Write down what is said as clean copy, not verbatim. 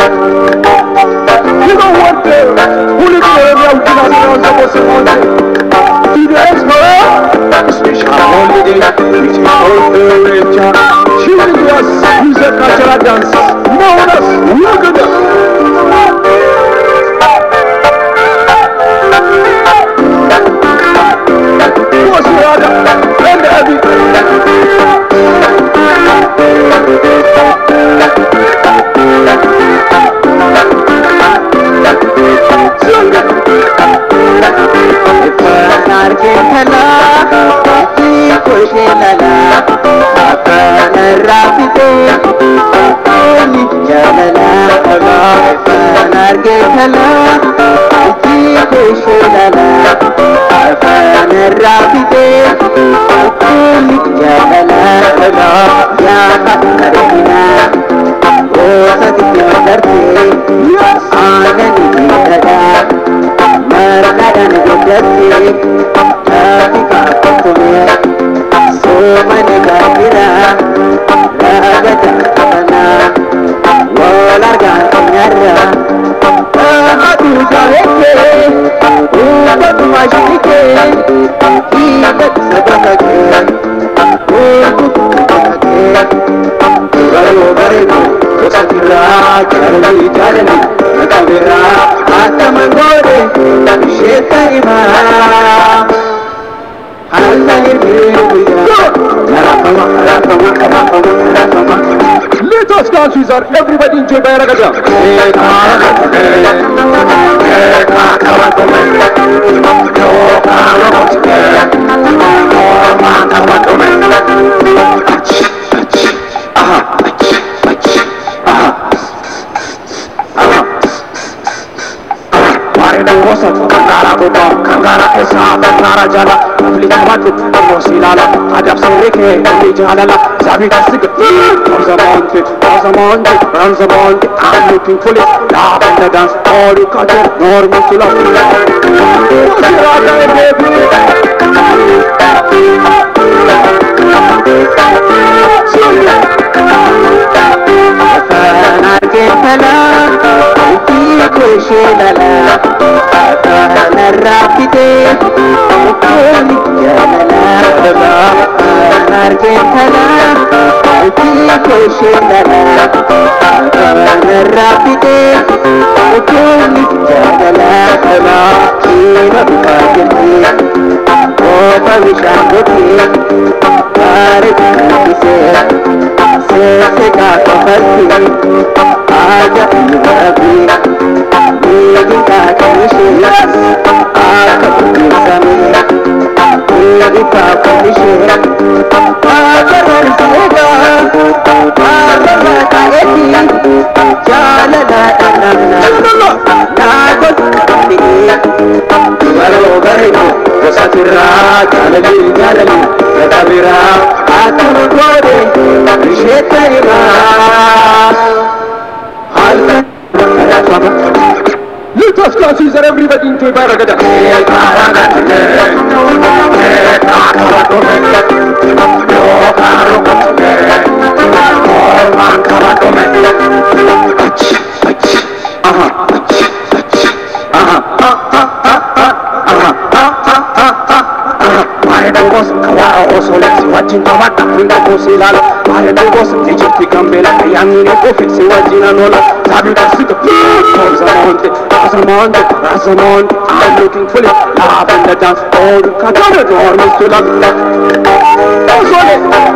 You know what? Who lives there? We are supposed to monte. To the explorer, special holiday, which is called the Ranger. She will do us use a cultural dance. Known as Wugada. What's the other? And the heavy. Latest countries are everybody enjoy Bayaragaja. I'm looking for it, love and the dance, all you cut it, normal to love. Latest classes are everybody into Baragada. Also, let's watch in Tawata, Sila, I was teaching Kambela, young Kofi, Siwajina Nola, Sabuka Sika, Rasamond, I'm looking for it, love and the dance, all the Katana, or Mr. Love.